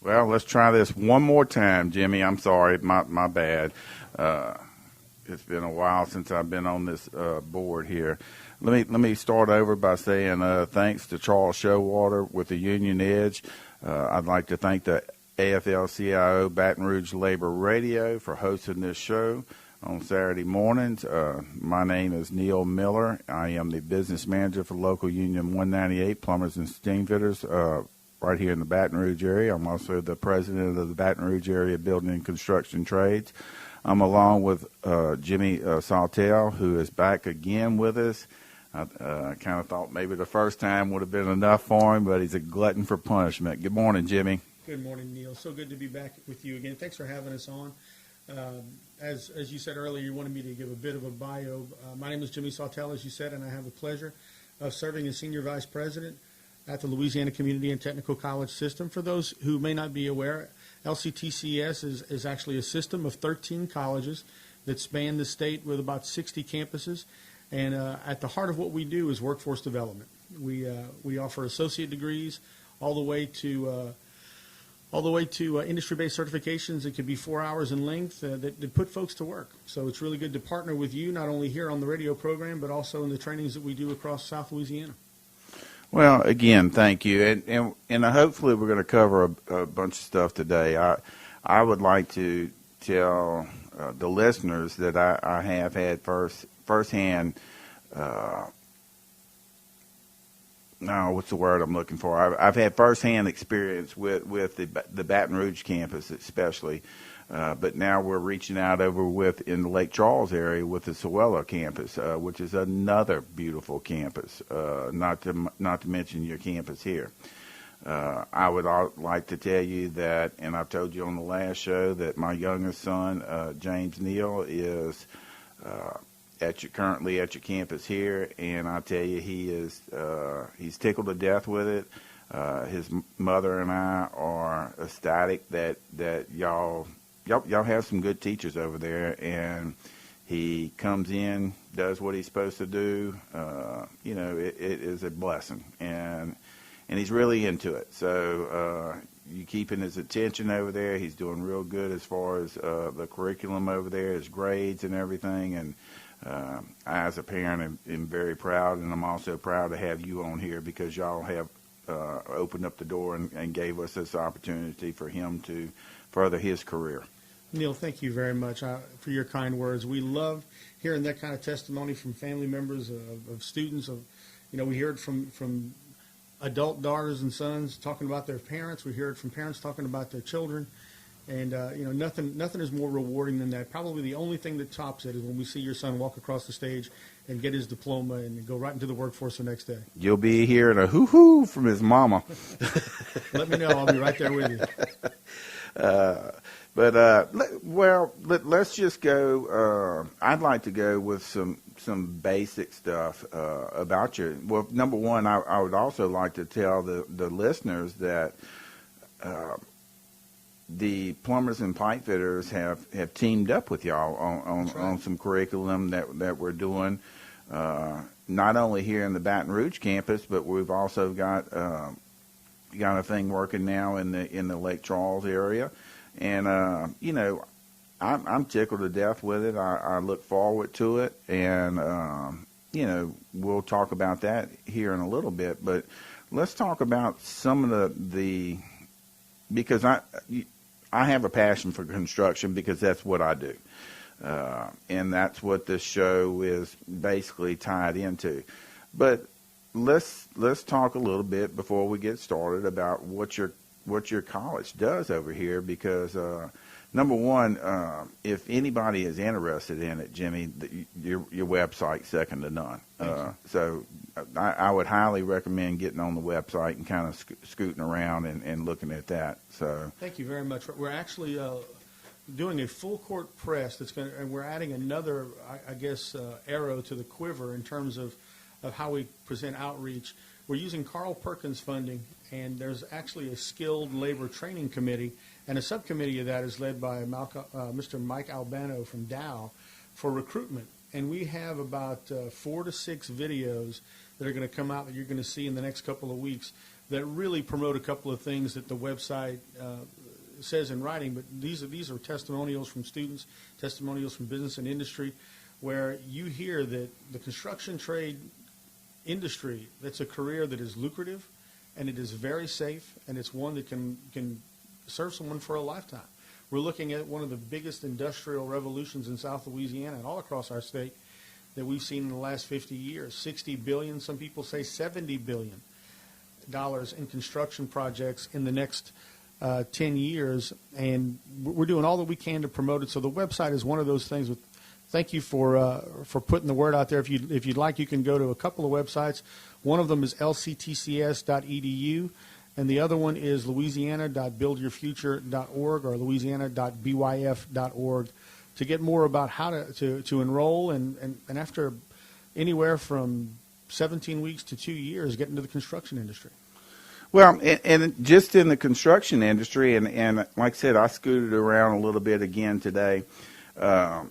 Well, let's try this one more time, Jimmy. I'm sorry, my bad. It's been a while since I've been on this board here. Let me start over by saying thanks to Charles Showalter with the Union Edge. I'd like to thank the AFL-CIO Baton Rouge Labor Radio for hosting this show on Saturday mornings. My name is Neil Miller. I am the business manager for Local Union 198 Plumbers and Steam Fitters right here in the Baton Rouge area. I'm also the president of the Baton Rouge Area Building and Construction Trades. I'm along with Jimmy Sawtelle, who is back again with us. I kind of thought maybe the first time would have been enough for him, but he's a glutton for punishment. Good morning, Jimmy. Good morning, Neil. So good to be back with you again. Thanks for having us on. As you said earlier, you wanted me to give a bit of a bio. My name is Jimmy Sawtelle, as you said, and I have the pleasure of serving as Senior Vice President at the Louisiana Community and Technical College System. For those who may not be aware, LCTCS is actually a system of 13 colleges that span the state with about 60 campuses. And at the heart of what we do is workforce development. We offer associate degrees all the way to industry-based certifications. It could be 4 hours in length that put folks to work. So it's really good to partner with you, not only here on the radio program, but also in the trainings that we do across South Louisiana. Well, again, thank you, and hopefully we're going to cover a bunch of stuff today. I would like to tell the listeners that I have had firsthand. What's the word I'm looking for? I've had firsthand experience with the Baton Rouge campus, especially. But now we're reaching out over in the Lake Charles area with the Sewella campus, which is another beautiful campus. Not to mention your campus here. I would like to tell you that, and I've told you on the last show, that my youngest son, James Neal, is currently at your campus here, and I tell you, he's tickled to death with it. His mother and I are ecstatic that y'all have some good teachers over there, and he comes in, does what he's supposed to do. It is a blessing, and he's really into it. So you keeping his attention over there. He's doing real good as far as the curriculum over there, his grades and everything. And I, as a parent, am very proud, and I'm also proud to have you on here because y'all have opened up the door and gave us this opportunity for him to further his career. Neil, thank you very much for your kind words. We love hearing that kind of testimony from family members of students. We hear it from adult daughters and sons talking about their parents. We hear it from parents talking about their children. And, nothing is more rewarding than that. Probably the only thing that tops it is when we see your son walk across the stage and get his diploma and go right into the workforce the next day. You'll be hearing a hoo-hoo from his mama. Let me know. I'll be right there with you. Let's just go. I'd like to go with some basic stuff about you. Well, number one, I would also like to tell the listeners that the plumbers and pipe fitters have teamed up with y'all on some curriculum that we're doing, not only here in the Baton Rouge campus, but we've also got a thing working now in the Lake Charles area. And, I'm tickled to death with it. I look forward to it. And, we'll talk about that here in a little bit. But let's talk about some of the because I have a passion for construction because that's what I do. And that's what this show is basically tied into. But let's talk a little bit before we get started about what your college does over here, because number one, if anybody is interested in it, Jimmy, your website's second to none. So I would highly recommend getting on the website and kind of scooting around and looking at that. So thank you very much. We're actually doing a full court press and we're adding another, arrow to the quiver in terms of how we present outreach. We're using Carl Perkins funding, and there's actually a skilled labor training committee, and a subcommittee of that is led by Mr. Mike Albano from Dow for recruitment. And we have about 4 to 6 videos that are going to come out that you're going to see in the next couple of weeks that really promote a couple of things that the website says in writing, but these are testimonials from students, testimonials from business and industry, where you hear that the construction trade industry, that's a career that is lucrative, and it is very safe, and it's one that can serve someone for a lifetime. We're looking at one of the biggest industrial revolutions in South Louisiana and all across our state that we've seen in the last 50 years. $60 billion, some people say $70 billion in construction projects in the next 10 years, and we're doing all that we can to promote it. So the website is one of those things. Thank you for putting the word out there. If you'd like, you can go to a couple of websites. One of them is lctcs.edu, and the other one is louisiana.buildyourfuture.org or louisiana.byf.org to get more about how to enroll and after anywhere from 17 weeks to 2 years get into the construction industry. Well, and just in the construction industry, and like I said, I scooted around a little bit again today or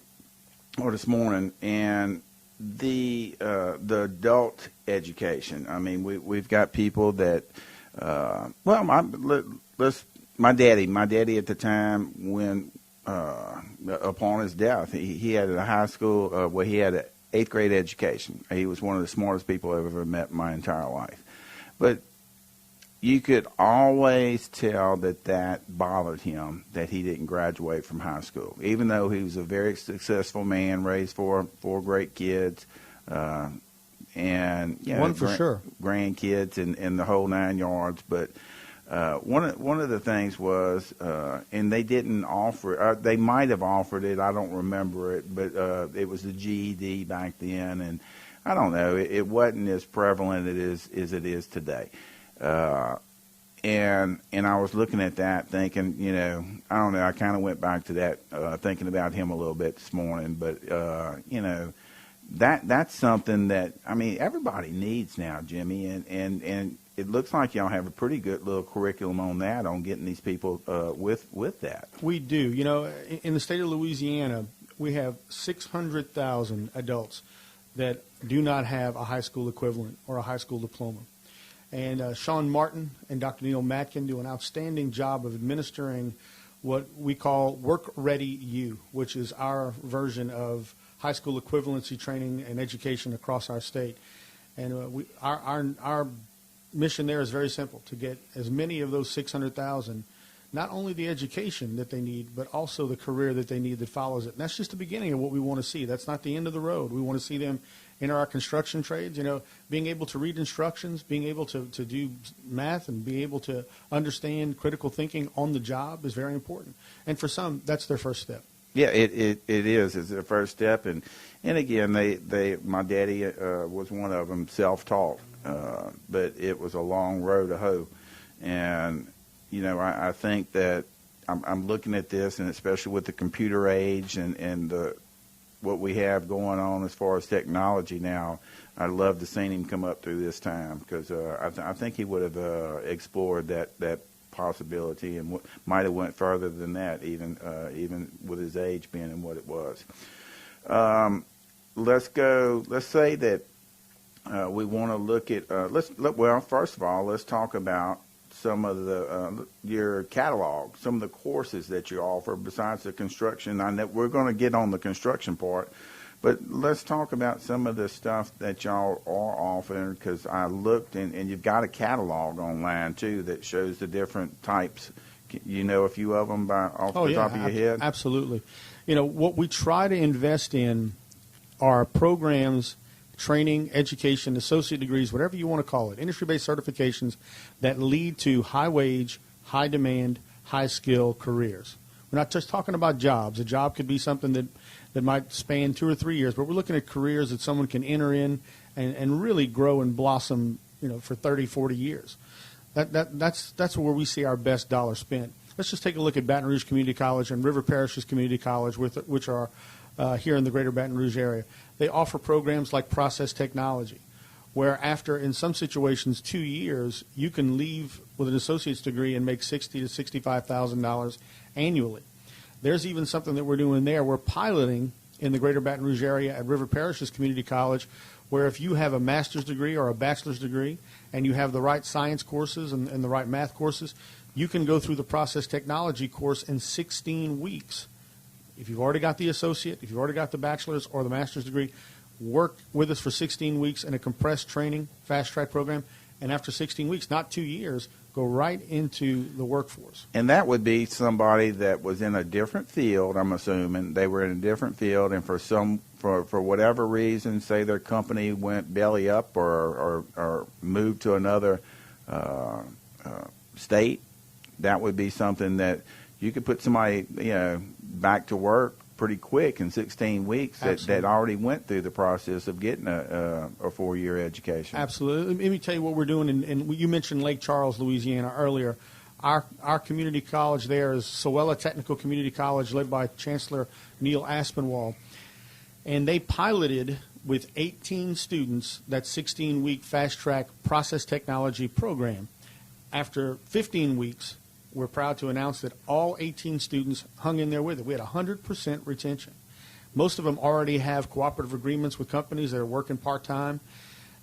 this morning, and the adult education. I mean, we've got people that, my daddy at the time when upon his death, he had a high school, he had an 8th grade education. He was one of the smartest people I've ever met in my entire life, but you could always tell that bothered him that he didn't graduate from high school, even though he was a very successful man, raised four great kids, and one for sure, grandkids and the whole 9 yards. But one of the things was, and they didn't offer. They might have offered it. I don't remember it, but it was the GED back then, and I don't know. It wasn't as prevalent as it is today. And I was looking at that thinking, I don't know, I kind of went back to that, thinking about him a little bit this morning, but, that's something that, I mean, everybody needs now, Jimmy, and it looks like y'all have a pretty good little curriculum on that, on getting these people, with that. We do. In the state of Louisiana, we have 600,000 adults that do not have a high school equivalent or a high school diploma. And Sean Martin and Dr. Neil Matkin do an outstanding job of administering what we call Work Ready U, which is our version of high school equivalency training and education across our state. And our mission there is very simple, to get as many of those 600,000, not only the education that they need, but also the career that they need that follows it. And that's just the beginning of what we want to see. That's not the end of the road. We want to see them in our construction trades, being able to read instructions, being able to do math, and being able to understand critical thinking on the job is very important. And for some, that's their first step. Yeah, it is. It's their first step. And again, my daddy was one of them, self-taught, but it was a long road to hoe. And, I think that I'm looking at this, and especially with the computer age and what we have going on as far as technology now, I'd love to seen him come up through this time, because I think he would have explored that possibility and might have went further than that, even with his age being and what it was. Let's say that we want to look at first of all, let's talk about some of your catalog, some of the courses that you offer besides the construction. I know we're going to get on the construction part, but let's talk about some of the stuff that y'all are offering, because I looked, and you've got a catalog online too that shows the different types. You know a few of them off the top of your head? Absolutely. What we try to invest in are programs, training, education, associate degrees, whatever you want to call it, industry-based certifications that lead to high-wage, high-demand, high-skill careers. We're not just talking about jobs. A job could be something that might span 2 or 3 years, but we're looking at careers that someone can enter in and really grow and blossom, for 30, 40 years. That's where we see our best dollar spent. Let's just take a look at Baton Rouge Community College and River Parishes Community College, which are here in the greater Baton Rouge area. They offer programs like process technology, where after, in some situations, 2 years, you can leave with an associate's degree and make $60,000 to $65,000 annually. There's even something that we're doing there. We're piloting in the greater Baton Rouge area at River Parishes Community College, where if you have a master's degree or a bachelor's degree and you have the right science courses and the right math courses, you can go through the process technology course in 16 weeks. If you've already got the associate, if you've already got the bachelor's or the master's degree, work with us for 16 weeks in a compressed training, fast-track program, and after 16 weeks, not 2 years, go right into the workforce. And that would be somebody that was in a different field, I'm assuming. They were in a different field, and for whatever reason, say their company went belly up or moved to another state, that would be something that you could put somebody, back to work pretty quick in 16 weeks that already went through the process of getting a 4-year education. Absolutely. Let me tell you what we're doing. And you mentioned Lake Charles, Louisiana earlier. Our community college there is Sowella Technical Community College, led by Chancellor Neil Aspinwall. And they piloted with 18 students that 16-week fast-track process technology program. After 15 weeks, we're proud to announce that all 18 students hung in there with it. We had 100% retention. Most of them already have cooperative agreements with companies that are working part-time,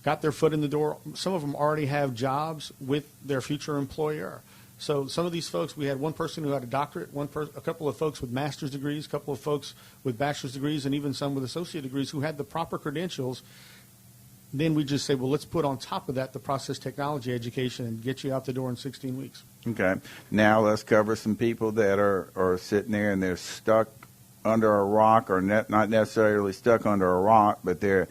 got their foot in the door. Some of them already have jobs with their future employer. So some of these folks, we had one person who had a doctorate, a couple of folks with master's degrees, a couple of folks with bachelor's degrees, and even some with associate degrees who had the proper credentials. Then we just say, well, let's put on top of that the process technology education and get you out the door in 16 weeks. Okay. Now let's cover some people that are sitting there and they're stuck under a rock, or not necessarily stuck under a rock, but they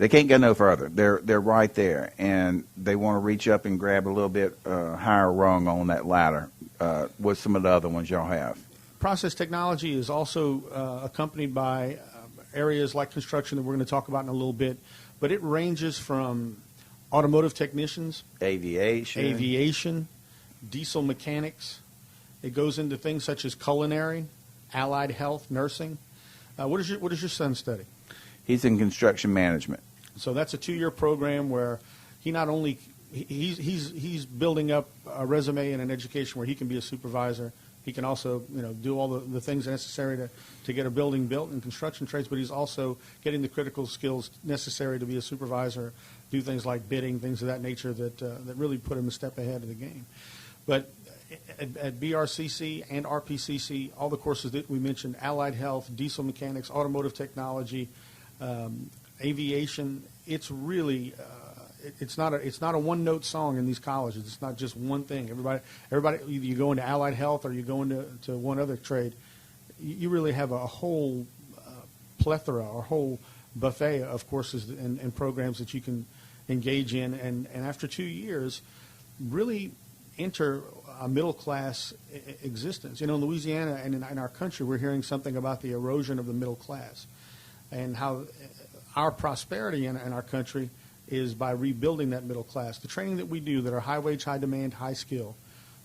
can't go no further. They're right there, and they want to reach up and grab a little bit higher rung on that ladder. What's some of the other ones y'all have? Process technology is also accompanied by areas like construction that we're going to talk about in a little bit, but it ranges from automotive technicians, aviation, diesel mechanics. It goes into things such as culinary, allied health, nursing. What does your son study? He's in construction management. So that's a 2-year program where he not only he's building up a resume and an education where he can be a supervisor. He can also do all the things necessary to get a building built in construction trades, but he's also getting the critical skills necessary to be a supervisor, do things like bidding, things of that nature that really put him a step ahead of the game. But at BRCC and RPCC, all the courses that we mentioned, allied health, diesel mechanics, automotive technology, aviation, it's really it's not a one-note song in these colleges. It's not just one thing. Everybody, you go into allied health or you go into one other trade, you really have a whole plethora or whole buffet of courses and programs that you can engage in. And after 2 years, really enter a middle-class existence. In Louisiana and in our country, we're hearing something about the erosion of the middle class and how our prosperity in our country is by rebuilding that middle class. The training that we do that are high wage, high demand, high skill,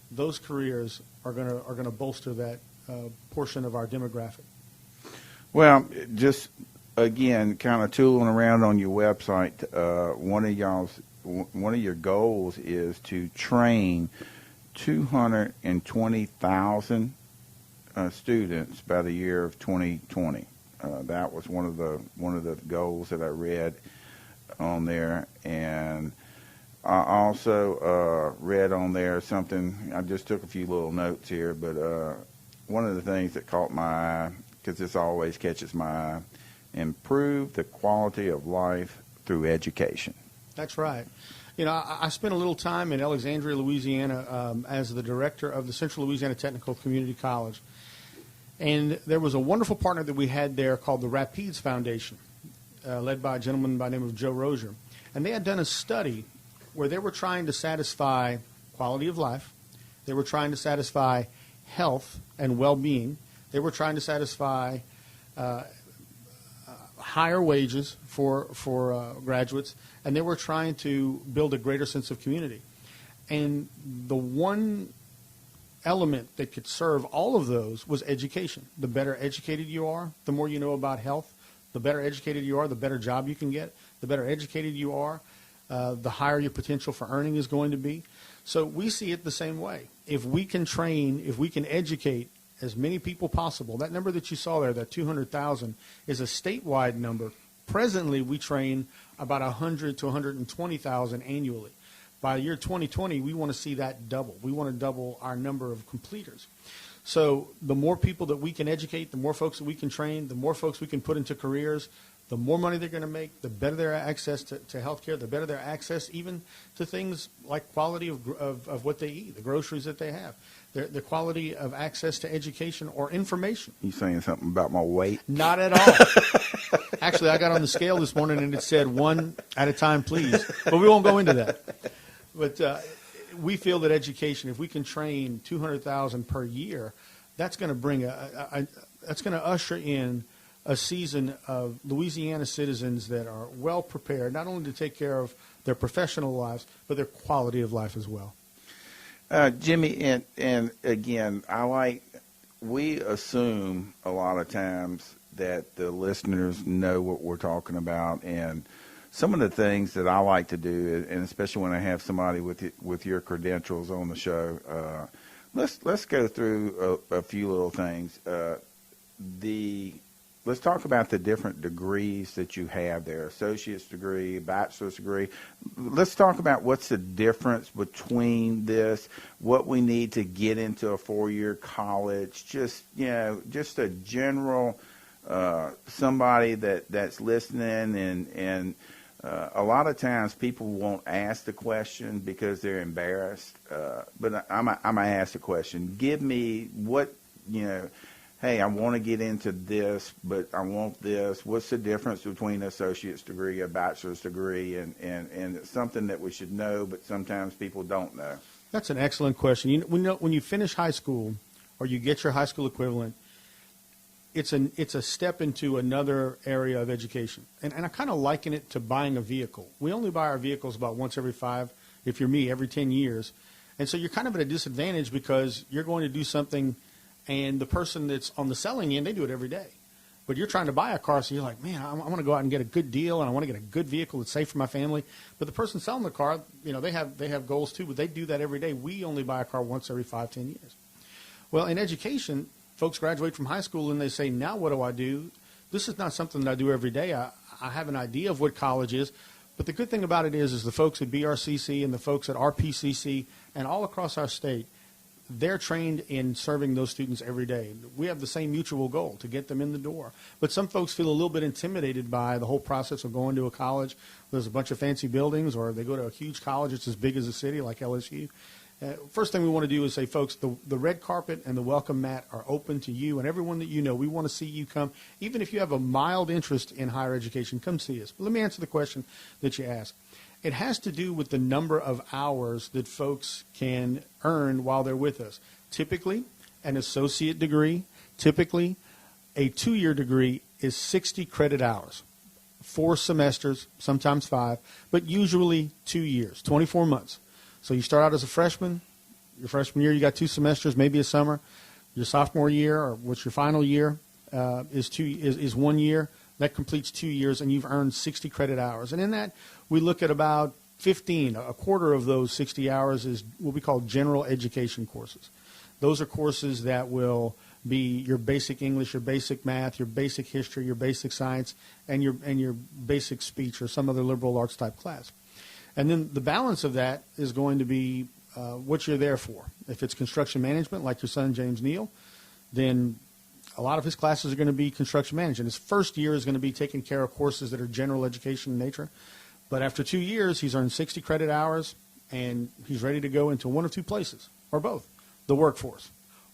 those careers are going to bolster that portion of our demographic. Well, just again, kind of tooling around on your website, one of your goals is to train 220,000 students by the year of 2020. That was one of the goals that I read on there, and I also read on there something. I just took a few little notes here, but one of the things that caught my eye, because this always catches my eye, improve the quality of life through education. That's right. I spent a little time in Alexandria, Louisiana, as the director of the Central Louisiana Technical Community College. And there was a wonderful partner that we had there called the Rapides Foundation, led by a gentleman by the name of Joe Rozier. And they had done a study where they were trying to satisfy quality of life. They were trying to satisfy health and well-being. They were trying to satisfy higher wages for graduates, and they were trying to build a greater sense of community. And the one element that could serve all of those was education. The better educated you are, the more you know about health. The better educated you are, the better job you can get. The better educated you are, the higher your potential for earning is going to be. So we see it the same way. If we can train, if we can educate as many people possible, that number that you saw there, that 200,000, is a statewide number Presently, we train about 100 to 120,000 annually. By the year 2020, we want to see that double. We want to double our number of completers. So the more people that we can educate, the more folks that we can train, the more folks we can put into careers, the more money they're going to make, the better their access to health care, the better their access even to things like quality of what they eat, the groceries that they have, the quality of access to education or information. You saying something about my weight? Not at all. Actually, I got on the scale this morning and it said 1 at a time, please. But we won't go into that. But we feel that education, if we can train 200,000 per year, that's going to bring that's going to usher in a season of Louisiana citizens that are well prepared, not only to take care of their professional lives, but their quality of life as well. Jimmy, and again, we assume a lot of times that the listeners know what we're talking about, and some of the things that I like to do, and especially when I have somebody with your credentials on the show, let's go through a few little things. Let's talk about the different degrees that you have there, associate's degree, bachelor's degree. Let's talk about what's the difference between this, what we need to get into a 4-year college, just a general somebody that's listening, and a lot of times people won't ask the question because they're embarrassed, but I'm going to ask the question. Give me what, hey, I want to get into this, but I want this. What's the difference between an associate's degree, a bachelor's degree, and it's something that we should know, but sometimes people don't know? That's an excellent question. When you finish high school or you get your high school equivalent, it's a step into another area of education. And I kind of liken it to buying a vehicle. We only buy our vehicles about once every 5, if you're me, every 10 years. And so you're kind of at a disadvantage because you're going to do something, and the person that's on the selling end, they do it every day. But you're trying to buy a car, so you're like, man, I want to go out and get a good deal, and I want to get a good vehicle that's safe for my family. But the person selling the car, they have goals too, but they do that every day. We only buy a car once every 5, 10 years. Well, in education, folks graduate from high school and they say, now what do I do? This is not something that I do every day. I have an idea of what college is. But the good thing about it is the folks at BRCC and the folks at RPCC and all across our state, they're trained in serving those students every day. We have the same mutual goal, to get them in the door. But some folks feel a little bit intimidated by the whole process of going to a college. There's a bunch of fancy buildings, or they go to a huge college that's as big as a city like LSU. First thing we want to do is say, folks, the red carpet and the welcome mat are open to you and everyone that you know. We want to see you come. Even if you have a mild interest in higher education, come see us. But let me answer the question that you asked. It has to do with the number of hours that folks can earn while they're with us. Typically, an associate degree, typically a 2-year degree is 60 credit hours. 4 semesters, sometimes 5, but usually 2 years, 24 months. So you start out as a freshman. Your freshman year, you got 2 semesters, maybe a summer. Your sophomore year, or what's your final year, is 1 year. That completes 2 years, and you've earned 60 credit hours. And in that, we look at about 15, a quarter of those 60 hours is what we call general education courses. Those are courses that will be your basic English, your basic math, your basic history, your basic science, and your basic speech or some other liberal arts type class. And then the balance of that is going to be what you're there for. If it's construction management, like your son, James Neal, then a lot of his classes are going to be construction management. His first year is going to be taking care of courses that are general education in nature. But after 2 years, he's earned 60 credit hours, and he's ready to go into one of 2 places, or both, the workforce.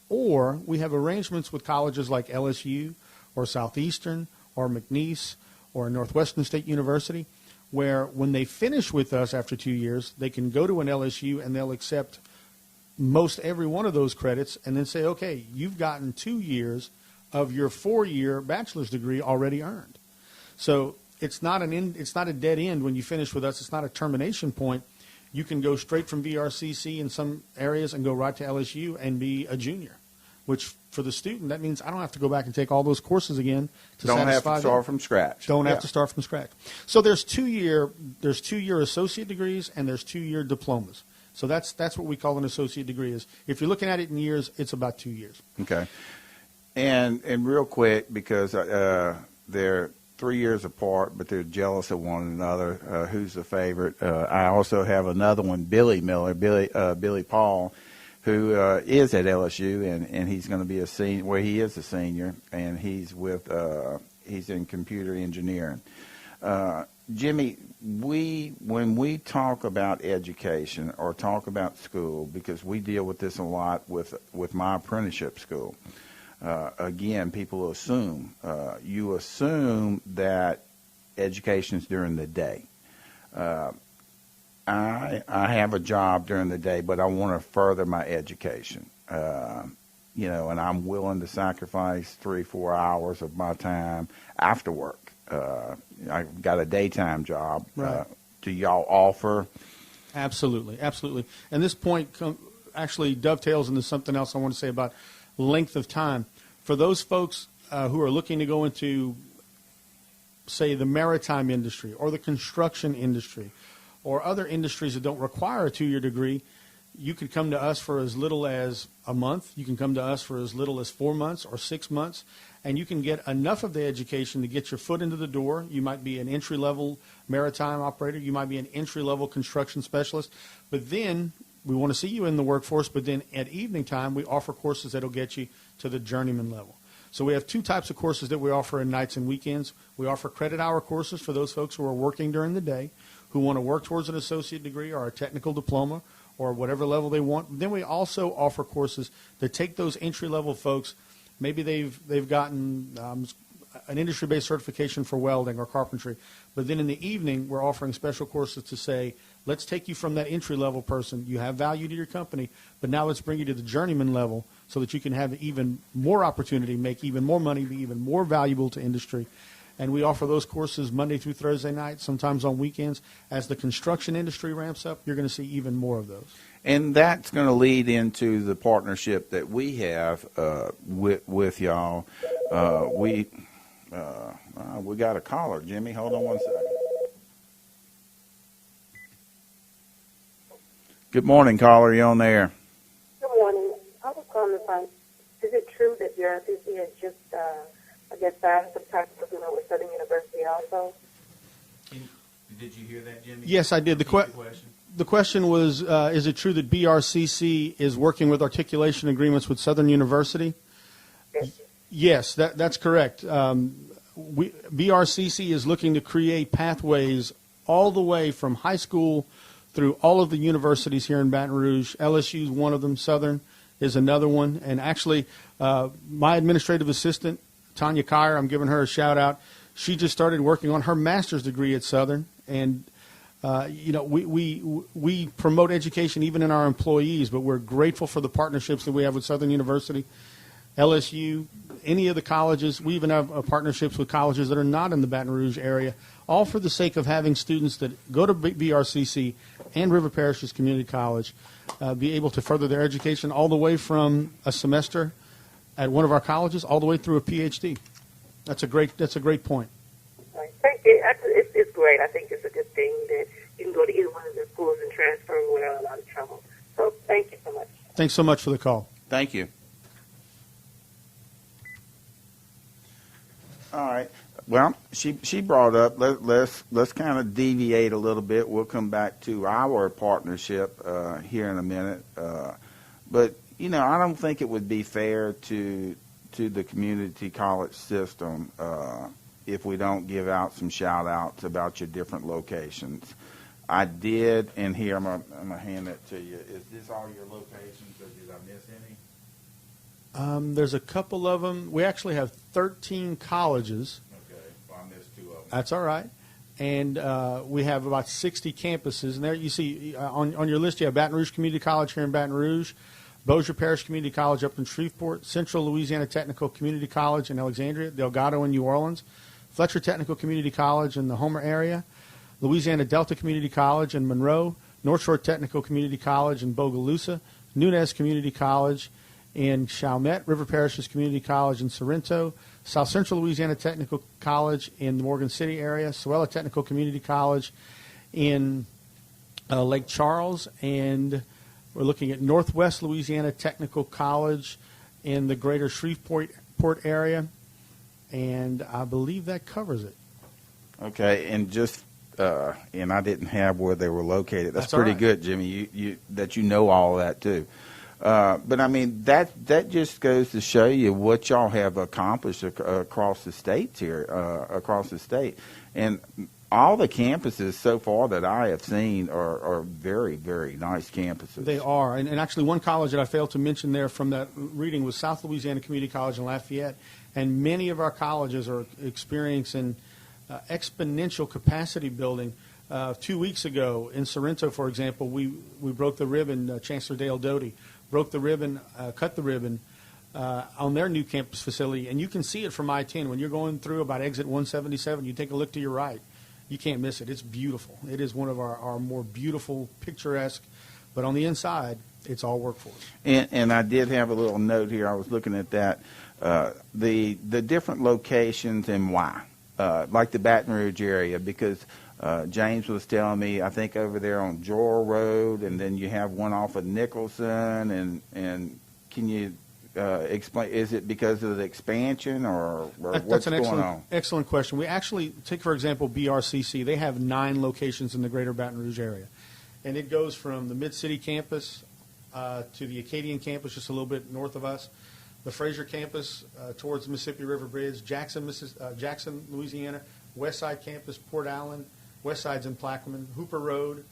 Or we have arrangements with colleges like LSU or Southeastern or McNeese or Northwestern State University, where when they finish with us after 2 years, they can go to an LSU and they'll accept most every one of those credits and then say, okay, you've gotten 2 years of your 4-year bachelor's degree already earned. So it's not a dead end when you finish with us. It's not a termination point. You can go straight from VRCC in some areas and go right to LSU and be a junior, which for the student, that means I don't have to go back and take all those courses again to satisfy them. Don't have to start from scratch. Don't have to start from scratch. So there's 2-year associate degrees and there's 2-year diplomas. So that's what we call an associate degree. Is if you're looking at it in years, it's about 2 years. Okay. And real quick, because 3 years apart, but they're jealous of one another. Who's the favorite? I also have another one, Billy Miller, Billy Paul, who is at LSU, and he's going to be a senior. Well, he is a senior, and he's in computer engineering. Jimmy, when we talk about education or talk about school, because we deal with this a lot with my apprenticeship school. Again, people assume you assume that education is during the day. I have a job during the day, but I want to further my education. And I'm willing to sacrifice 3-4 hours of my time after work. I've got a daytime job. Right. Do y'all offer? Absolutely, absolutely. And this point actually dovetails into something else I want to say about length of time. For those folks who are looking to go into, say, the maritime industry or the construction industry or other industries that don't require a 2-year degree, you could come to us for as little as a month. You can come to us for as little as 4 months or 6 months, and you can get enough of the education to get your foot into the door. You might be an entry-level maritime operator. You might be an entry-level construction specialist. But then we want to see you in the workforce, but then at evening time, we offer courses that will get you to the journeyman level. So we have 2 types of courses that we offer in nights and weekends. We offer credit hour courses for those folks who are working during the day, who want to work towards an associate degree or a technical diploma or whatever level they want. Then we also offer courses that take those entry-level folks. Maybe they've gotten an industry-based certification for welding or carpentry, but then in the evening we're offering special courses to say, let's take you from that entry-level person. You have value to your company, but now let's bring you to the journeyman level so that you can have even more opportunity, make even more money, be even more valuable to industry. And we offer those courses Monday through Thursday night, sometimes on weekends. As the construction industry ramps up, you're going to see even more of those. And that's going to lead into the partnership that we have with y'all. We got a caller. Jimmy, hold on one second. Good morning, caller. You on there? Good morning. I was calling to find, is it true that your RCC has just, signed some type of agreement with Southern University also? Did you hear that, Jimmy? Yes, I did. The question was, is it true that BRCC is working with articulation agreements with Southern University? Yes, that's correct. BRCC is looking to create pathways all the way from high school through all of the universities here in Baton Rouge. LSU is one of them. Southern is another one. And actually, my administrative assistant, Tanya Kyer, I'm giving her a shout out. She just started working on her master's degree at Southern, and we promote education even in our employees, but we're grateful for the partnerships that we have with Southern University, LSU, any of the colleges. We even have partnerships with colleges that are not in the Baton Rouge area, all for the sake of having students that go to BRCC and River Parishes Community College be able to further their education all the way from a semester at one of our colleges all the way through a PhD. That's a great point. Right. Thank you. It's great. I think it's a good thing that you can go to either one of the schools and transfer without a lot of trouble. So thank you so much. Thanks so much for the call. Thank you. All right. Well, she brought up, let's kind of deviate a little bit. We'll come back to our partnership here in a minute. But, I don't think it would be fair to the community college system if we don't give out some shout-outs about your different locations. I did, and here I'm gonna hand that to you. Is this all your locations, or did I miss any? There's a couple of them. We actually have 13 colleges. Okay, well, I missed 2 of them. That's all right. And we have about 60 campuses. And there you see on your list, you have Baton Rouge Community College here in Baton Rouge, Bossier Parish Community College up in Shreveport, Central Louisiana Technical Community College in Alexandria, Delgado in New Orleans, Fletcher Technical Community College in the Homer area, Louisiana Delta Community College in Monroe, North Shore Technical Community College in Bogalusa, Nunez Community College in Chalmette, River Parishes Community College in Sorrento, South Central Louisiana Technical College in the Morgan City area, Sewella Technical Community College in Lake Charles, and we're looking at Northwest Louisiana Technical College in the greater Shreveport area, and I believe that covers it. Okay, and just and I didn't have where they were located. That's all pretty right. good, Jimmy. You that you know all of that too. But I mean that just goes to show you what y'all have accomplished across the states here, across the state, and all the campuses so far that I have seen are very, very nice campuses. They are. And actually, one college that I failed to mention there from that reading was South Louisiana Community College in Lafayette. And many of our colleges are experiencing exponential capacity building. 2 weeks ago in Sorrento, for example, we broke the ribbon. Chancellor Dale Doty broke the ribbon, cut the ribbon on their new campus facility. And you can see it from I-10. When you're going through about exit 177, you take a look to your right. You can't miss it. It's beautiful. It is one of our more beautiful, picturesque, but on the inside, it's all workforce. And I did have a little note here. I was looking at that. The different locations and why, like the Baton Rouge area, because James was telling me, I think over there on Joel Road, and then you have one off of Nicholson, and can you explain, is it because of the expansion or what's That's an going on? excellent question. We actually, take for example BRCC, they have 9 locations in the greater Baton Rouge area. And it goes from the Mid-City campus to the Acadian campus just a little bit north of us, the Fraser campus towards the Mississippi River Bridge, Jackson, Louisiana, West Side campus, Port Allen, West Side's in Plaquemine, Hooper Road.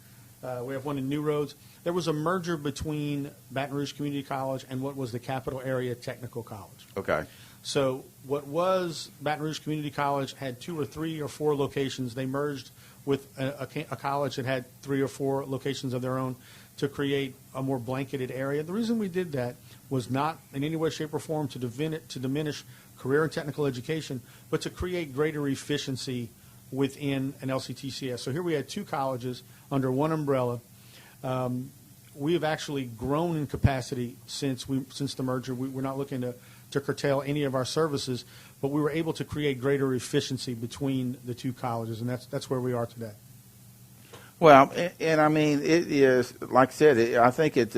We have one in New Roads. There was a merger between Baton Rouge Community College and what was the Capital Area Technical College. Okay. So what was Baton Rouge Community College had 2 or 3 or 4 locations. They merged with a college that had 3 or 4 locations of their own to create a more blanketed area. The reason we did that was not in any way, shape, or form to diminish career and technical education, but to create greater efficiency within an LCTCS. So here we had 2 colleges under one umbrella. We have actually grown in capacity since the merger. We're not looking to curtail any of our services, but we were able to create greater efficiency between the 2 colleges, and that's where we are today. Well, and I mean, it is, like I said, I think it's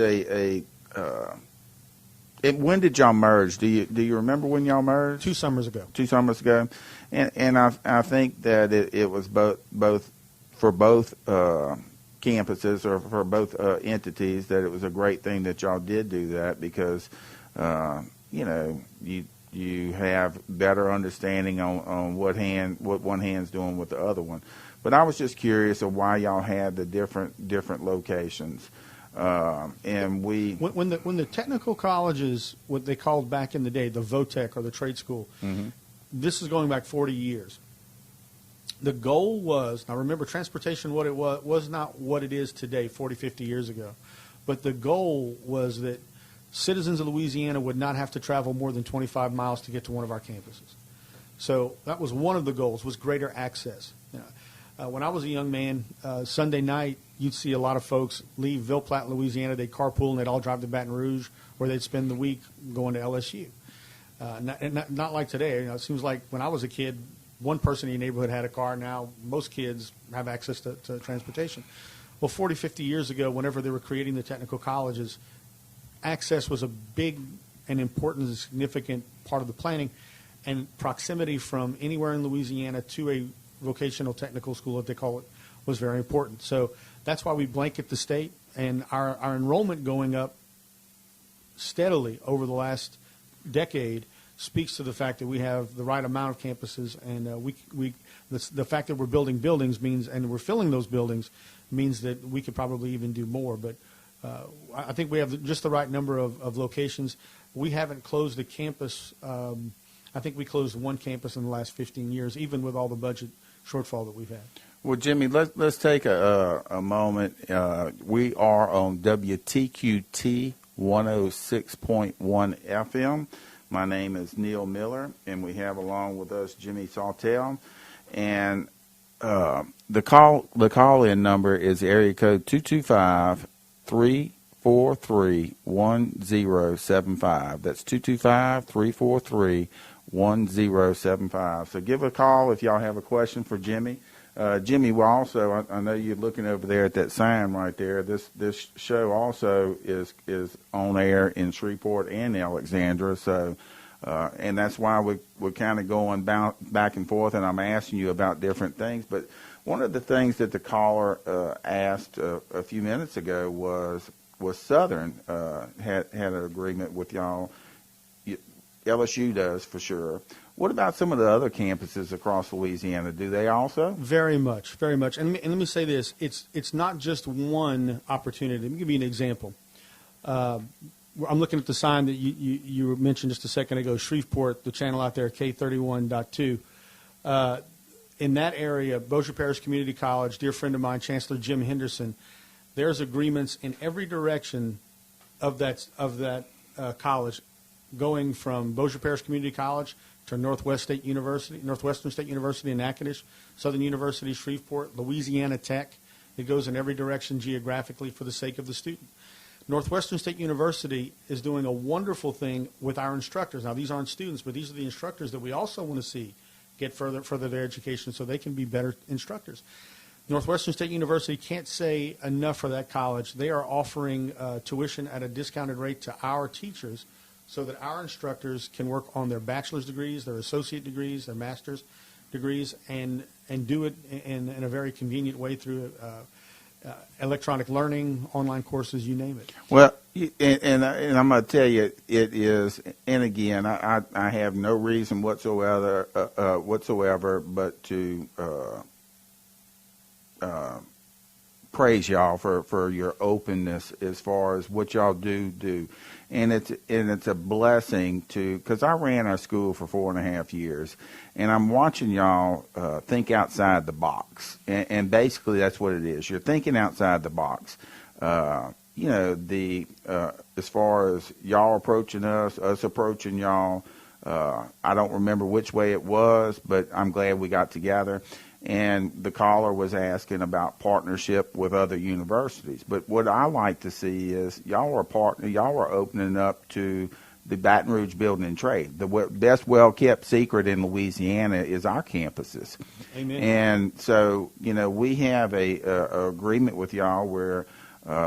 when did y'all merge? Do you remember when y'all merged? 2 summers ago. 2 summers ago, and I think that it was both for both campuses or for both entities that it was a great thing that y'all did do that because you have better understanding on what one hand's doing with the other one. But I was just curious of why y'all had the different locations. And when the technical colleges, what they called back in the day, the VOTEC or the trade school, mm-hmm. This is going back 40 years. The goal was, now remember, transportation, what it was not what it is today, 40, 50 years ago. But the goal was that citizens of Louisiana would not have to travel more than 25 miles to get to one of our campuses. So that was one of the goals, was greater access. When I was a young man, Sunday night, you'd see a lot of folks leave Ville Platte, Louisiana. They'd carpool and they'd all drive to Baton Rouge, where they'd spend the week going to LSU. Not like today. It seems like when I was a kid, one person in your neighborhood had a car. Now most kids have access to transportation. Well, 40, 50 years ago, whenever they were creating the technical colleges, access was a big and important and significant part of the planning, and proximity from anywhere in Louisiana to a vocational technical school, as they call it, was very important. So that's why we blanket the state, and our enrollment going up steadily over the last decade speaks to the fact that we have the right amount of campuses, and the fact that we're building buildings means, and we're filling those buildings, means that we could probably even do more. But I think we have just the right number of locations. We haven't closed a campus. I think we closed 1 campus in the last 15 years, even with all the budget shortfall that we've had. Well, Jimmy, let's take a moment. We are on WTQT 106.1 FM. My name is Neil Miller, and we have along with us Jimmy Sawtelle. And the call-in number is area code 225-343-1075. That's 225-343-1075. So give a call if y'all have a question for Jimmy. Jimmy, well, also, I know you're looking over there at that sign right there. This show also is on air in Shreveport and Alexandria. So And that's why we're kind of going back and forth, and I'm asking you about different things. But one of the things that the caller asked a few minutes ago was Southern had an agreement with y'all. LSU does for sure. What about some of the other campuses across Louisiana? Do they also? Very much, very much. And let me say this: it's not just one opportunity. Let me give you an example. I'm looking at the sign that you mentioned just a second ago, Shreveport, the channel out there, K31.2. In that area, Bossier Parish Community College, dear friend of mine, Chancellor Jim Henderson, there's agreements in every direction of that college, going from Bossier Parish Community College to Northwestern State University in Natchitoches, Southern University, Shreveport, Louisiana Tech. It goes in every direction geographically for the sake of the student. Northwestern State University is doing a wonderful thing with our instructors. Now, these aren't students, but these are the instructors that we also want to see get further their education so they can be better instructors. Northwestern State University can't say enough for that college. They are offering tuition at a discounted rate to our teachers so that our instructors can work on their bachelor's degrees, their associate degrees, their master's degrees, and do it in a very convenient way through electronic learning, online courses, you name it. Well, and I'm going to tell you, it is, and again, I have no reason whatsoever but to praise y'all for your openness as far as what y'all do. And it's a blessing because I ran our school for 4.5 years, and I'm watching y'all think outside the box, and basically that's what it is. You're thinking outside the box. As far as y'all approaching us approaching y'all. I don't remember which way it was, but I'm glad we got together. And the caller was asking about partnership with other universities. But what I like to see is y'all are opening up to the Baton Rouge Building and Trade. The best well-kept secret in Louisiana is our campuses. Amen. And so, we have a agreement with y'all where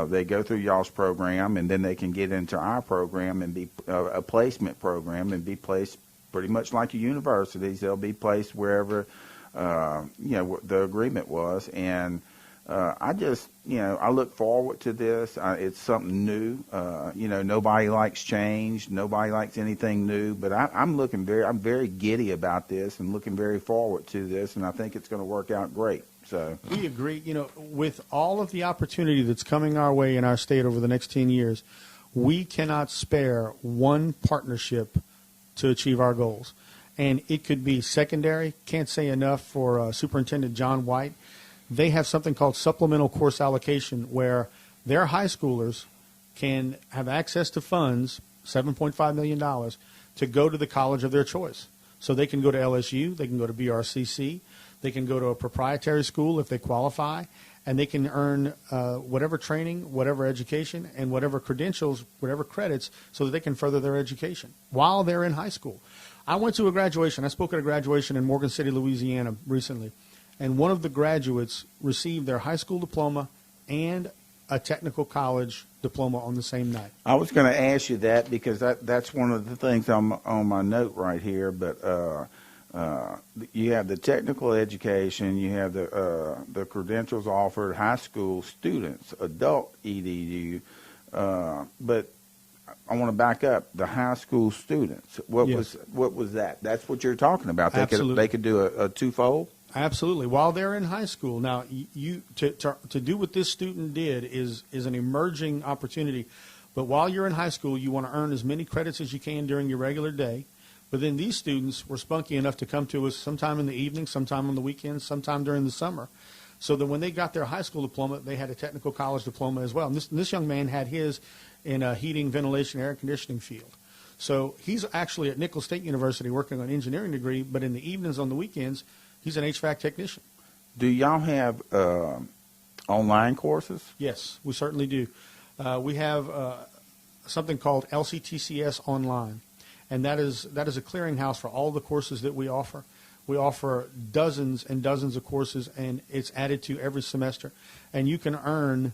they go through y'all's program, and then they can get into our program and be a placement program and be placed pretty much like your universities. They'll be placed wherever the agreement was, and I just, I look forward to this. It's something new. Nobody likes change. Nobody likes anything new. But I'm very giddy about this and looking very forward to this, and I think it's going to work out great. So we agree. With all of the opportunity that's coming our way in our state over the next 10 years, we cannot spare one partnership to achieve our goals. And it could be secondary. Can't say enough for Superintendent John White. They have something called supplemental course allocation where their high schoolers can have access to funds, $7.5 million, to go to the college of their choice. So they can go to LSU, they can go to BRCC, they can go to a proprietary school if they qualify, and they can earn whatever training, whatever education, and whatever credentials, whatever credits, so that they can further their education while they're in high school. I went to a graduation. I spoke at a graduation in Morgan City, Louisiana recently, and one of the graduates received their high school diploma and a technical college diploma on the same night. I was going to ask you that because that's one of the things on my note right here. But you have the technical education, you have the credentials offered high school students, adult EDU, but I want to back up the high school students. What was that? That's what you're talking about. They could do a twofold. Absolutely. While they're in high school, now to do what this student did is an emerging opportunity. But while you're in high school, you want to earn as many credits as you can during your regular day. But then these students were spunky enough to come to us sometime in the evening, sometime on the weekends, sometime during the summer. So that when they got their high school diploma, they had a technical college diploma as well. And this young man had his in a heating, ventilation, air conditioning field. So he's actually at Nicholls State University working on an engineering degree, but in the evenings, on the weekends, he's an HVAC technician. Do y'all have online courses? Yes, we certainly do. We have something called LCTCS Online, and that is a clearinghouse for all the courses that we offer. We offer dozens and dozens of courses, and it's added to every semester. And you can earn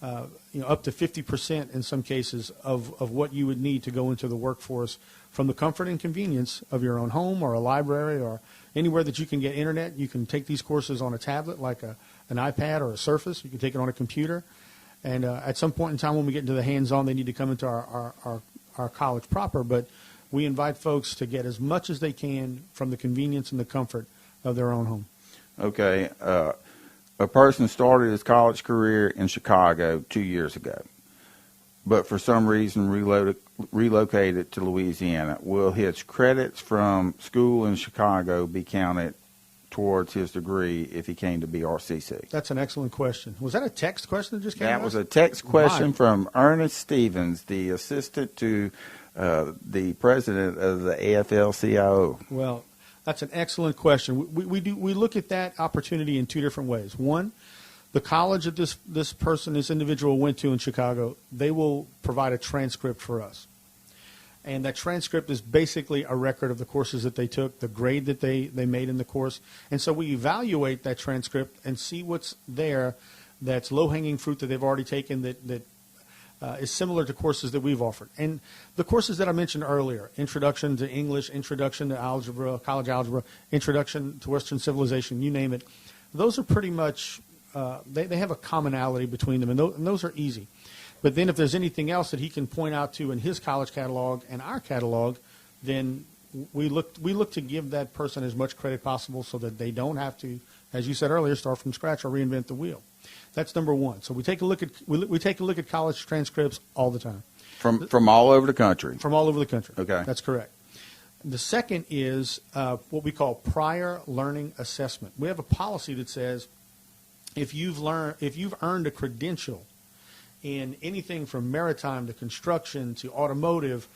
up to 50% in some cases of what you would need to go into the workforce from the comfort and convenience of your own home or a library or anywhere that you can get internet. You can take these courses on a tablet like an iPad or a Surface. You can take it on a computer. And at some point in time when we get into the hands-on, they need to come into our college proper. But we invite folks to get as much as they can from the convenience and the comfort of their own home. Okay. A person started his college career in Chicago 2 years ago, but for some reason relocated to Louisiana. Will his credits from school in Chicago be counted towards his degree if he came to BRCC? That's an excellent question. Was that a text question that just came out? That was a text question from Ernest Stevens, the assistant to the president of the AFL-CIO. Well, that's an excellent question. We look at that opportunity in two different ways. One, the college that this individual went to in Chicago, they will provide a transcript for us. And that transcript is basically a record of the courses that they took, the grade that they made in the course. And so we evaluate that transcript and see what's there that's low-hanging fruit that they've already taken that is similar to courses that we've offered. And the courses that I mentioned earlier, Introduction to English, Introduction to Algebra, College Algebra, Introduction to Western Civilization, you name it, those are pretty much, they have a commonality between them, and those are easy. But then if there's anything else that he can point out to in his college catalog and our catalog, then we look to give that person as much credit possible so that they don't have to, as you said earlier, start from scratch or reinvent the wheel. That's number one. So we take a look at college transcripts all the time. From all over the country. From all over the country. Okay. That's correct. The second is what we call prior learning assessment. We have a policy that says if you've earned a credential in anything from maritime to construction to automotive,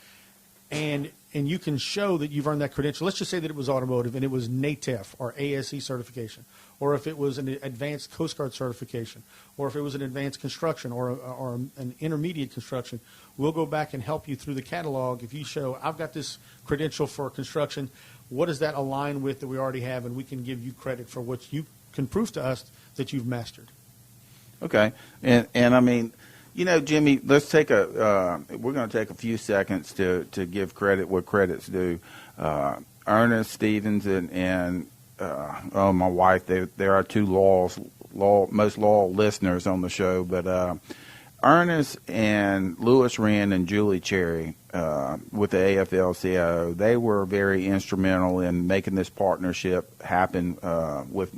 and you can show that you've earned that credential. Let's just say that it was automotive and it was NATEF or ASE certification, or if it was an advanced Coast Guard certification, or if it was an advanced construction or an intermediate construction. We'll go back and help you through the catalog. If you show, I've got this credential for construction, what does that align with that we already have, and we can give you credit for what you can prove to us that you've mastered. Okay. And I mean, Jimmy, let's take we're going to take a few seconds to give credit what credit's due. Ernest Stevens and my wife, they're our two most loyal listeners on the show, but Ernest and Louis Wren and Julie Cherry with the AFL-CIO, they were very instrumental in making this partnership happen with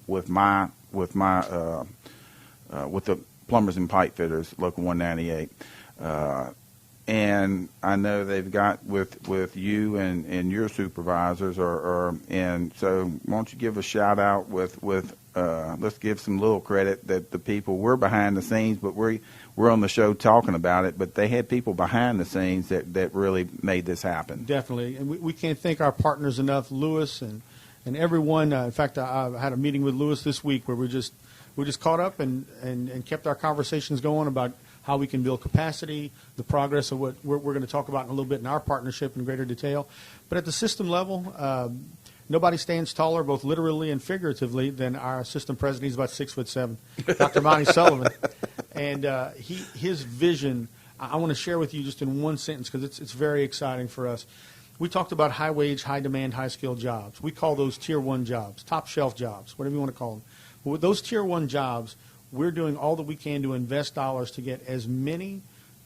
the Plumbers and Pipe Fitters, Local 198. And I know they've got with you and your supervisors, and so why don't you give a shout out with let's give some little credit that the people, we're behind the scenes, but we're on the show talking about it, but they had people behind the scenes that really made this happen. Definitely, and we can't thank our partners enough, Louis and everyone. In fact, I had a meeting with Louis this week where we just caught up and kept our conversations going about how we can build capacity, the progress of what we're going to talk about in a little bit in our partnership in greater detail. But at the system level, nobody stands taller, both literally and figuratively, than our system president. He's about 6'7", Dr. Monty Sullivan. And his vision, I want to share with you just in one sentence because it's very exciting for us. We talked about high wage, high demand, high skilled jobs. We call those tier one jobs, top shelf jobs, whatever you want to call them. But with those tier one jobs, we're doing all that we can to invest dollars to get as many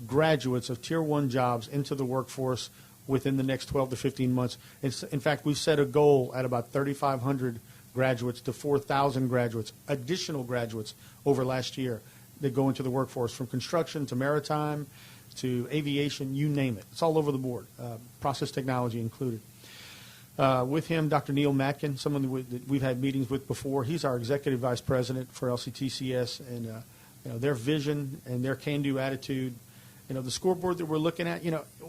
graduates of tier one jobs into the workforce within the next 12 to 15 months. In fact, we've set a goal at about 3,500 graduates to 4,000 graduates, additional graduates over last year that go into the workforce, from construction to maritime to aviation, you name it. It's all over the board, process technology included. With him, Dr. Neil Matkin, someone that we've had meetings with before. He's our executive vice president for LCTCS, and their vision and their can-do attitude. The scoreboard that we're looking at,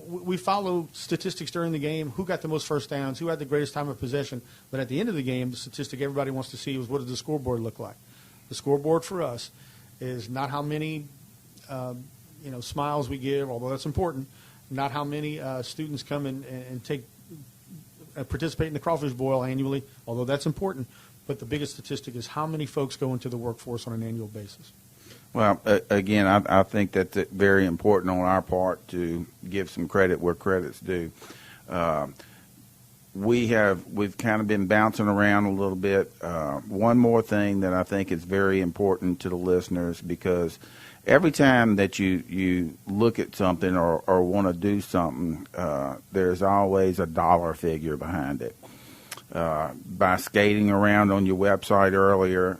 we follow statistics during the game, who got the most first downs, who had the greatest time of possession. But at the end of the game, the statistic everybody wants to see is what does the scoreboard look like. The scoreboard for us is not how many smiles we give, although that's important, not how many students come and participate in the crawfish boil annually, although that's important. But the biggest statistic is how many folks go into the workforce on an annual basis. Well, again, I think that's very important on our part to give some credit where credit's due. Uh, we've kind of been bouncing around a little bit. One more thing that I think is very important to the listeners, because every time that you look at something or want to do something, there's always a dollar figure behind it. By skating around on your website earlier,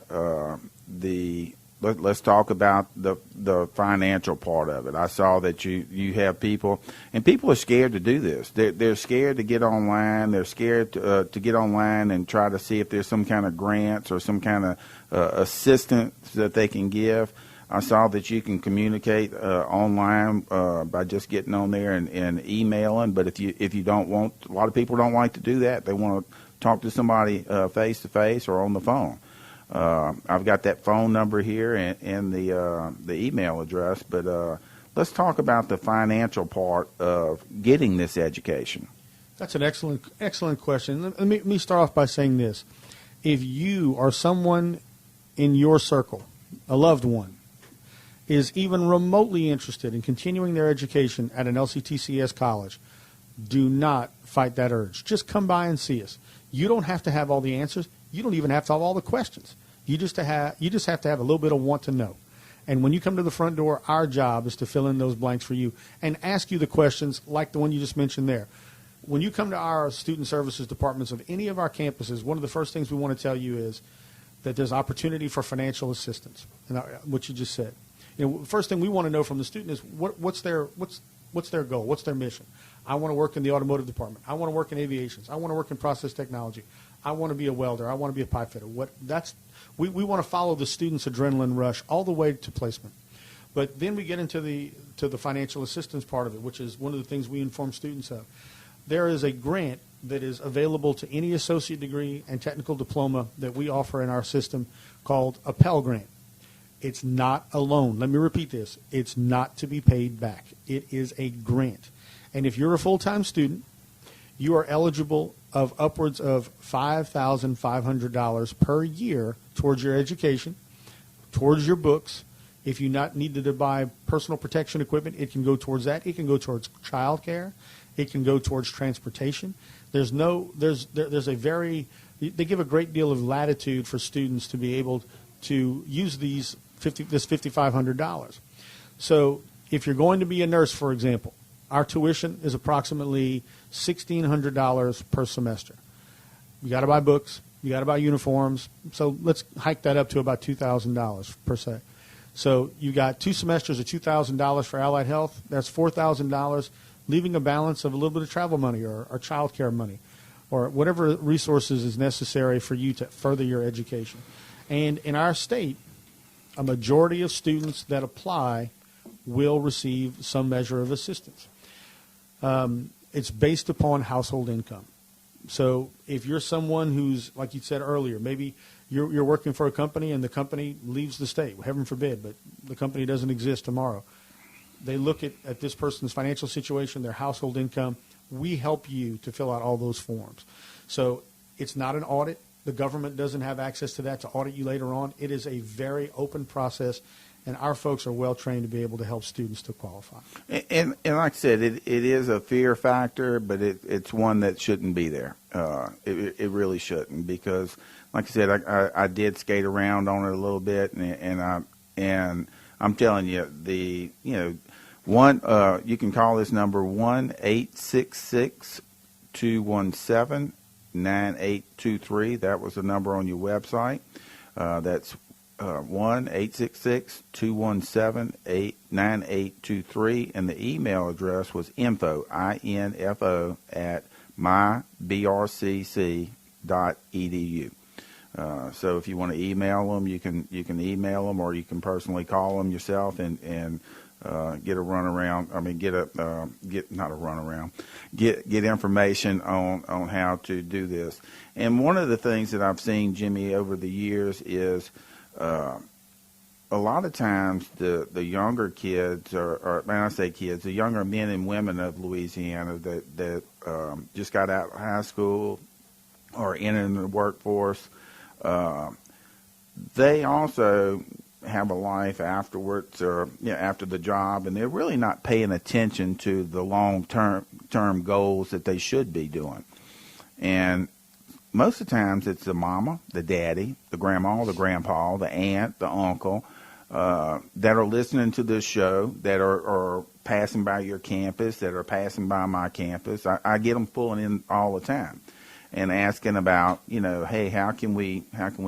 let's talk about the financial part of it. I saw that you have people, and people are scared to do this. They're scared to get online. They're scared to get online and try to see if there's some kind of grants or some kind of assistance that they can give. I saw that you can communicate online by just getting on there and emailing. But if you don't want, a lot of people don't like to do that. They want to talk to somebody face to face or on the phone. I've got that phone number here and the email address. But let's talk about the financial part of getting this education. That's an excellent question. Let me start off by saying this. If you or someone in your circle, a loved one, is even remotely interested in continuing their education at an LCTCS college, do not fight that urge. Just come by and see us. You don't have to have all the answers. You don't even have to have all the questions. You just have to have a little bit of want to know. And when you come to the front door, our job is to fill in those blanks for you and ask you the questions like the one you just mentioned there. When you come to our student services departments of any of our campuses, one of the first things we want to tell you is that there's opportunity for financial assistance, and what you just said. First thing we want to know from the student is what's their goal, what's their mission. I want to work in the automotive department. I want to work in aviation. I want to work in process technology. I want to be a welder. I want to be a pipe fitter. We want to follow the student's adrenaline rush all the way to placement. But then we get into the financial assistance part of it, which is one of the things we inform students of. There is a grant that is available to any associate degree and technical diploma that we offer in our system called a Pell Grant. It's not a loan. Let me repeat this. It's not to be paid back. It is a grant. And if you're a full-time student, you are eligible of upwards of $5,500 per year towards your education, towards your books. If you need to buy personal protection equipment, it can go towards that. It can go towards child care. It can go towards transportation. They give a great deal of latitude for students to be able to use this $5,500. So if you're going to be a nurse, for example, our tuition is approximately $1,600 per semester. You got to buy books. You got to buy uniforms. So let's hike that up to about $2,000 per se. So you got 2 semesters of $2,000 for allied health. That's $4,000, leaving a balance of a little bit of travel money or child care money or whatever resources is necessary for you to further your education. And in our state, a majority of students that apply will receive some measure of assistance. It's based upon household income. So if you're someone who's, like you said earlier, maybe you're working for a company and the company leaves the state, heaven forbid, but the company doesn't exist tomorrow. They look at this person's financial situation, their household income. We help you to fill out all those forms. So it's not an audit. The government doesn't have access to that to audit you later on. It is a very open process, and our folks are well trained to be able to help students to qualify. And like I said, it is a fear factor, but it's one that shouldn't be there. It really shouldn't, because, like I said, I did skate around on it a little bit, and I'm telling you, you can call this number 1-866-217-9823. That was the number on your website. That's 1-866-217-9823, and the email address was info at mybrcc.edu. So if you want to email them, you can email them, or you can personally call them yourself and get a runaround. I mean, get information on how to do this. And one of the things that I've seen, Jimmy, over the years is a lot of times the younger kids, or when I say kids, the younger men and women of Louisiana that just got out of high school or entering the workforce, they also have a life afterwards, or after the job, and they're really not paying attention to the long-term goals that they should be doing. And most of the times it's the mama, the daddy, the grandma, the grandpa, the aunt, the uncle that are listening to this show, that are passing by your campus, that are passing by my campus. I get them pulling in all the time and asking about, hey, how can we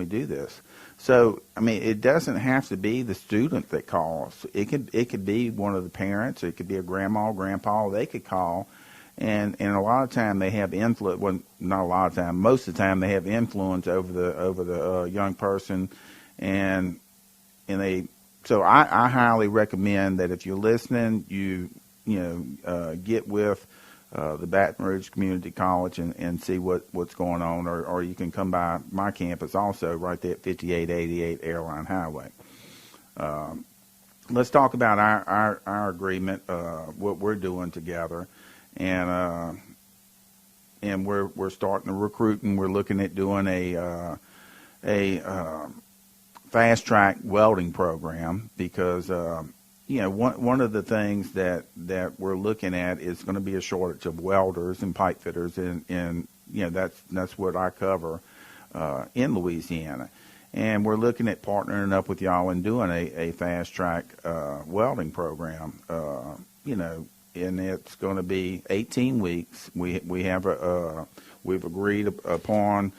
do this? So, I mean, it doesn't have to be the student that calls. It could be one of the parents. It could be a grandma, grandpa. They could call, and a lot of time they have influence. Well, not a lot of time. Most of the time they have influence over the young person, and they. So I highly recommend that if you're listening, you get with the Baton Rouge Community College and see what's going on, or you can come by my campus also right there at 5888 Airline Highway. Let's talk about our agreement, what we're doing together, and we're starting to recruit, and we're looking at doing a fast track welding program because one of the things that we're looking at is going to be a shortage of welders and pipe fitters, and that's what I cover in Louisiana. And we're looking at partnering up with y'all and doing a fast track welding program. And it's going to be 18 weeks. We've agreed upon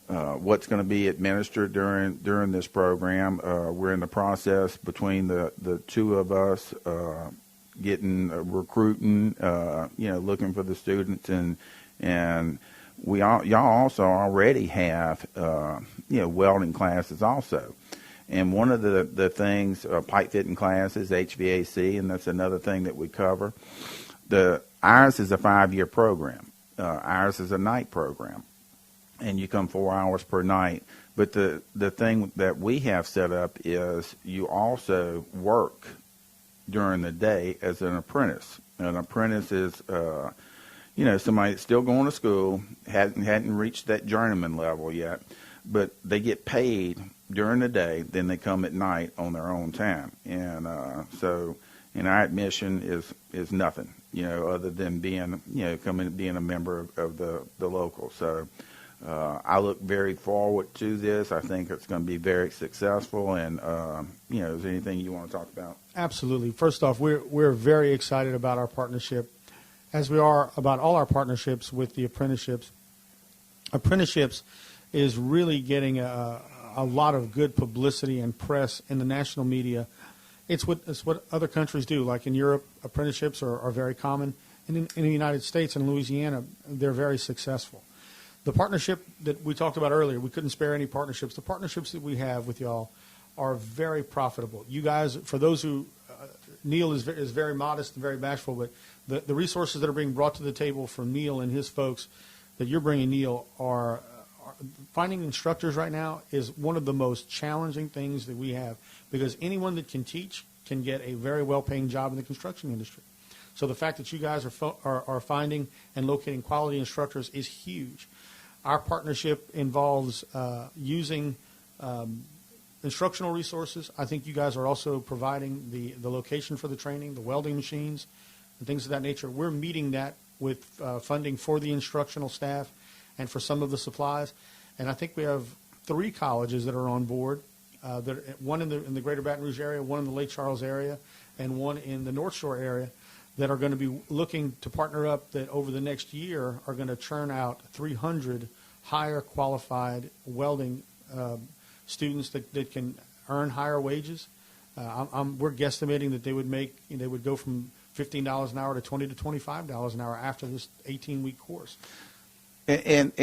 what's going to be administered during this program. We're in the process between the two of us getting recruiting, looking for the students, and y'all also already have welding classes also. And one of the things, pipe fitting classes, HVAC, and that's another thing that we cover. Ours is a 5-year program. Ours is a night program. And you come 4 hours per night. But the thing that we have set up is you also work during the day as an apprentice. An apprentice is, somebody that's still going to school, hadn't reached that journeyman level yet, but they get paid during the day, then they come at night on their own time. And so our admission is nothing, other than being a member of the local. So I look very forward to this. I think it's going to be very successful. And is there anything you want to talk about? Absolutely. First off, we're very excited about our partnership, as we are about all our partnerships with the apprenticeships. Apprenticeships is really getting a lot of good publicity and press in the national media. It's what other countries do. Like in Europe, apprenticeships are very common. And in the United States and Louisiana, they're very successful. The partnership that we talked about earlier, we couldn't spare any partnerships. The partnerships that we have with y'all are very profitable. You guys, for those who, Neil is very modest and very bashful, but the resources that are being brought to the table from Neil and his folks that you're bringing, Neil, are finding instructors right now is one of the most challenging things that we have, because anyone that can teach can get a very well-paying job in the construction industry. So the fact that you guys are finding and locating quality instructors is huge. Our partnership involves using instructional resources. I think you guys are also providing the location for the training, the welding machines, and things of that nature. We're meeting that with funding for the instructional staff and for some of the supplies. And I think we have 3 colleges that are on board, one in the greater Baton Rouge area, one in the Lake Charles area, and one in the North Shore area, that are going to be looking to partner up, that over the next year are going to churn out 300 higher qualified welding students that can earn higher wages. We're guesstimating that they would go from $15 an hour to $20 to $25 an hour after this 18-week course. And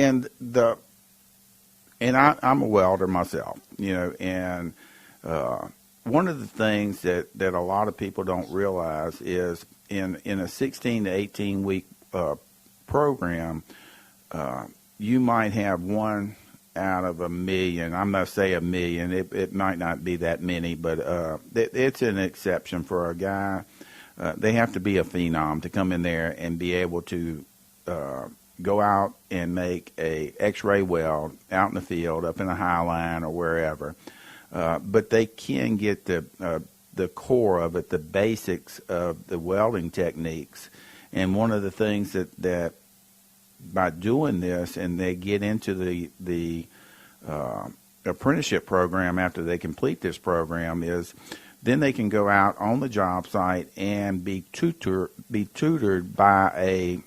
I'm a welder myself, and one of the things that a lot of people don't realize is in a 16 to 18 week program, you might have one out of a million. I'm not saying a million. It might not be that many, but it's an exception for a guy. They have to be a phenom to come in there and be able to go out and make a X-ray weld out in the field, up in a high line or wherever. but they can get the core of it, the basics of the welding techniques. And one of the things that by doing this, and they get into the apprenticeship program after they complete this program, is then they can go out on the job site and be tutored by a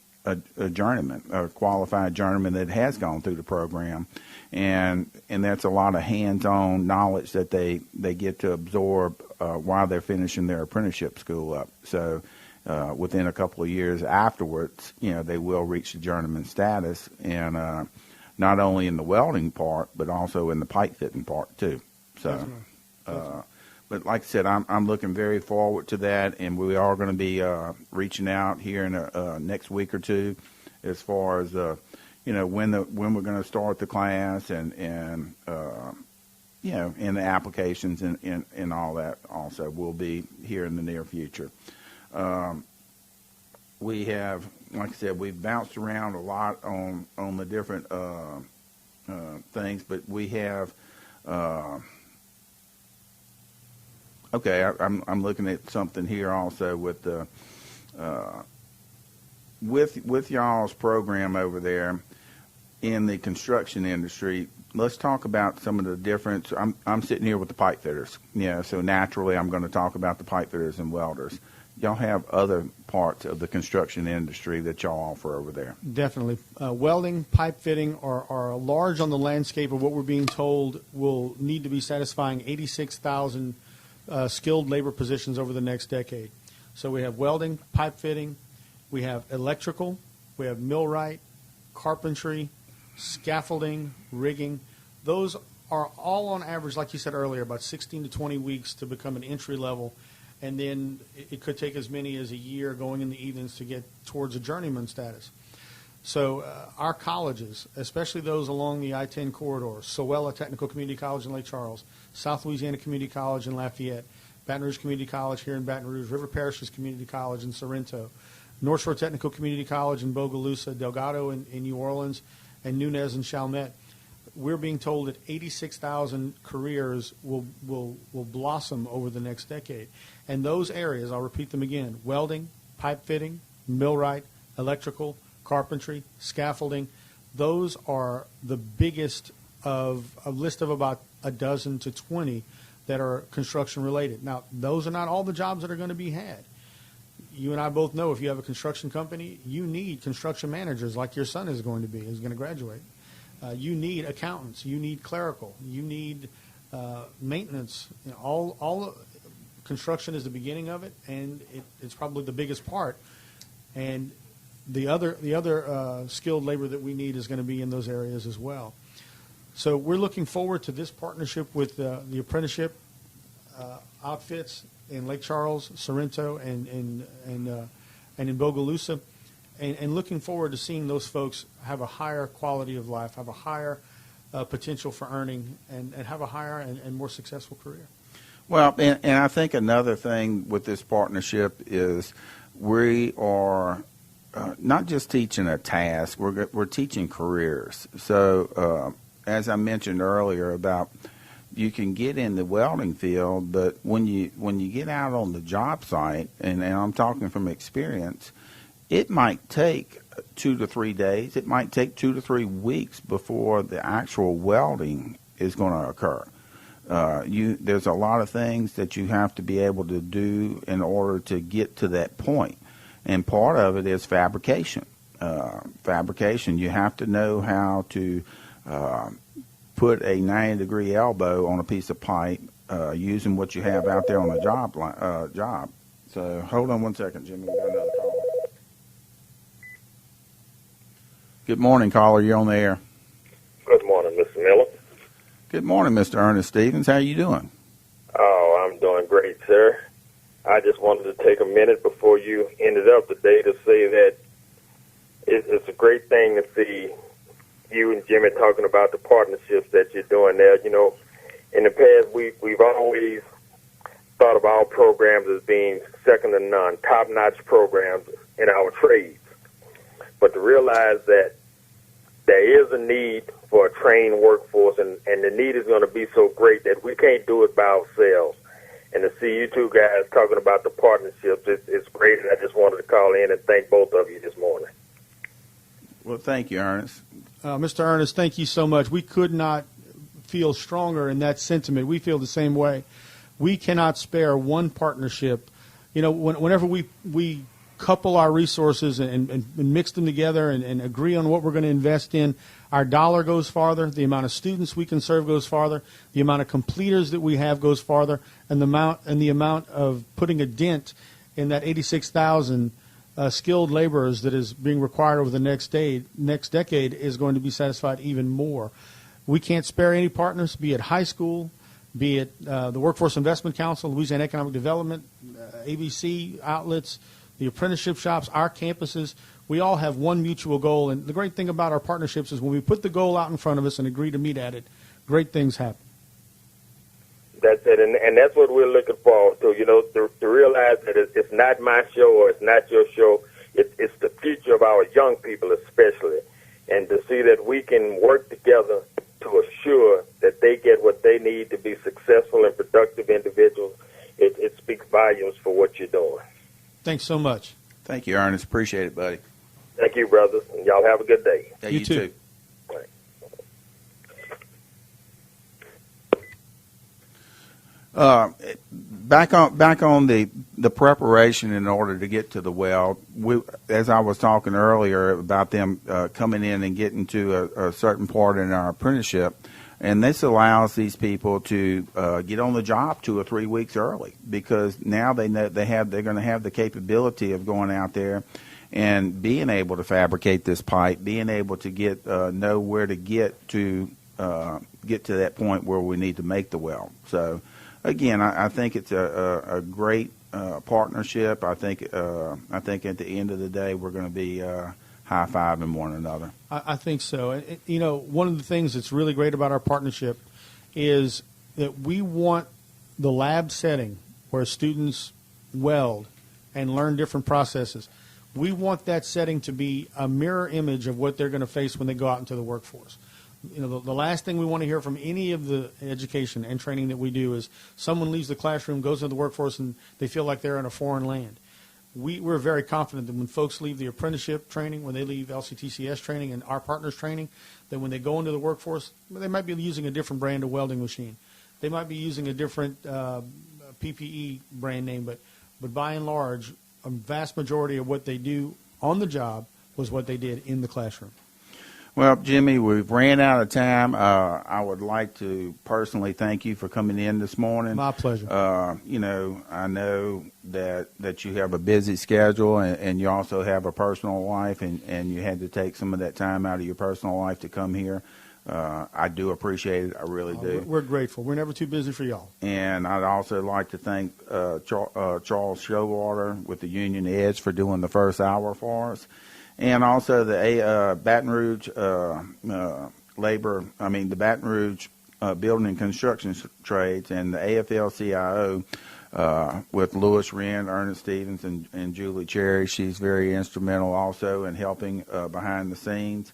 journeyman, a qualified journeyman that has gone through the program, and that's a lot of hands-on knowledge that they get to absorb while they're finishing their apprenticeship school up. So within a couple of years afterwards, they will reach the journeyman status, and not only in the welding part, but also in the pipe fitting part too. So, but like I said, I'm looking very forward to that, and we are going to be reaching out here in next week or two, as far as when we're going to start the class, and and the applications and all that. Also, will be here in the near future. We have, like I said, we've bounced around a lot on the different things, but we have. I'm looking at something here also with the with y'all's program over there in the construction industry. Let's talk about some of the difference. I'm sitting here with the pipe fitters, so naturally I'm going to talk about the pipe fitters and welders. Y'all have other parts of the construction industry that y'all offer over there. Definitely. Welding, pipe fitting are large on the landscape of what we're being told will need to be satisfying 86,000 skilled labor positions over the next decade. So we have welding, pipe fitting, we have electrical, we have millwright, carpentry, scaffolding, rigging. Those are all on average, like you said earlier, about 16 to 20 weeks to become an entry level. And then it could take as many as a year going in the evenings to get towards a journeyman status. So our colleges, especially those along the I-10 corridor, Sowella Technical Community College in Lake Charles, South Louisiana Community College in Lafayette, Baton Rouge Community College here in Baton Rouge, River Parishes Community College in Sorrento, North Shore Technical Community College in Bogalusa, Delgado in New Orleans, and Nunez in Chalmette. We're being told that 86,000 careers will blossom over the next decade. And those areas, I'll repeat them again, welding, pipe fitting, millwright, electrical, carpentry, scaffolding, those are the biggest of a list of about a dozen to 20 that are construction related. Now, those are not all the jobs that are going to be had. You and I both know if you have a construction company, you need construction managers like your son is going to graduate. You need accountants. You need clerical. You need maintenance. All construction is the beginning of it, and it's probably the biggest part. And the other skilled labor that we need is going to be in those areas as well. So we're looking forward to this partnership with the apprenticeship outfits in Lake Charles, Sorrento, and in Bogalusa. And looking forward to seeing those folks have a higher quality of life, have a higher potential for earning, and have a higher and more successful career. Well, and I think another thing with this partnership is we are not just teaching a task, we're teaching careers. So as I mentioned earlier about you can get in the welding field, but when you get out on the job site, and I'm talking from experience, it might take 2 to 3 days. It might take 2 to 3 weeks before the actual welding is going to occur. There's a lot of things that you have to be able to do in order to get to that point. And part of it is fabrication. Fabrication, you have to know how to put a 90-degree elbow on a piece of pipe using what you have out there on the job. So hold on one second, Jimmy. We got another caller. Good morning, caller. You're on the air. Good morning, Mr. Miller. Good morning, Mr. Ernest Stevens. How are you doing? Oh, I'm doing great, sir. I just wanted to take a minute before you ended up today to say that it's a great thing to see you and Jimmy talking about the partnerships that you're doing there. You know, in the past, we've always thought of our programs as being second to none, top-notch programs in our trades. But to realize that there there is a need for a trained workforce, and the need is going to be so great that we can't do it by ourselves. And to see you two guys talking about the partnerships, it's great, and I just wanted to call in and thank both of you this morning. Well, thank you, Ernest. Mr. Ernest, thank you so much. We could not feel stronger in that sentiment. We feel the same way. We cannot spare one partnership. You know, whenever we couple our resources and mix them together and agree on what we're going to invest in, our dollar goes farther, the amount of students we can serve goes farther, the amount of completers that we have goes farther, and the amount of putting a dent in that 86,000 skilled laborers that is being required over the next decade is going to be satisfied even more. We can't spare any partners, be it high school, be it the Workforce Investment Council, Louisiana Economic Development, ABC outlets, the apprenticeship shops, our campuses. We all have one mutual goal, and the great thing about our partnerships is when we put the goal out in front of us and agree to meet at it, great things happen. That's it, and that's what we're looking forward to, you know, to realize that it's not my show or it's not your show. It's the future of our young people especially, and to see that we can work together to assure that they get what they need to be successful and productive individuals, it speaks volumes for what you're doing. Thanks so much. Thank you, Ernest. Appreciate it, buddy. Thank you, brothers, and y'all have a good day. Yeah, You too. Back on the preparation in order to get to the well. As I was talking earlier about them coming in and getting to a certain part in our apprenticeship, and this allows these people to get on the job 2 or 3 weeks early, because now they know they're going to have the capability of going out there and being able to fabricate this pipe, being able to know where to get to that point where we need to make the well. So, again, I think it's a great partnership. I think at the end of the day we're going to be high-fiving one another. I think so. And, you know, one of the things that's really great about our partnership is that we want the lab setting where students weld and learn different processes. We want that setting to be a mirror image of what they're going to face when they go out into the workforce. You know, the last thing we want to hear from any of the education and training that we do is someone leaves the classroom, goes into the workforce, and they feel like they're in a foreign land. We're very confident that when folks leave the apprenticeship training, when they leave LCTCS training and our partners training, that when they go into the workforce, they might be using a different brand of welding machine. They might be using a different PPE brand name, but by and large, a vast majority of what they do on the job was what they did in the classroom. Well, Jimmy, we've ran out of time. I would like to personally thank you for coming in this morning. My pleasure. You know, I know that you have a busy schedule, and you also have a personal life, and you had to take some of that time out of your personal life to come here. I do appreciate it. I really do. We're grateful. We're never too busy for y'all. And I'd also like to thank Charles Showalter with the Union Edge for doing the first hour for us. And also the Baton Rouge the Baton Rouge Building and Construction Trades, and the AFL-CIO with Louis Wren, Ernest Stevens, and Julie Cherry. She's very instrumental also in helping behind the scenes.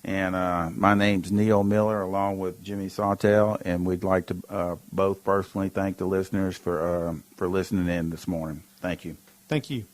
And my name's Neil Miller, along with Jimmy Sawtelle, and we'd like to both personally thank the listeners for listening in this morning. Thank you. Thank you.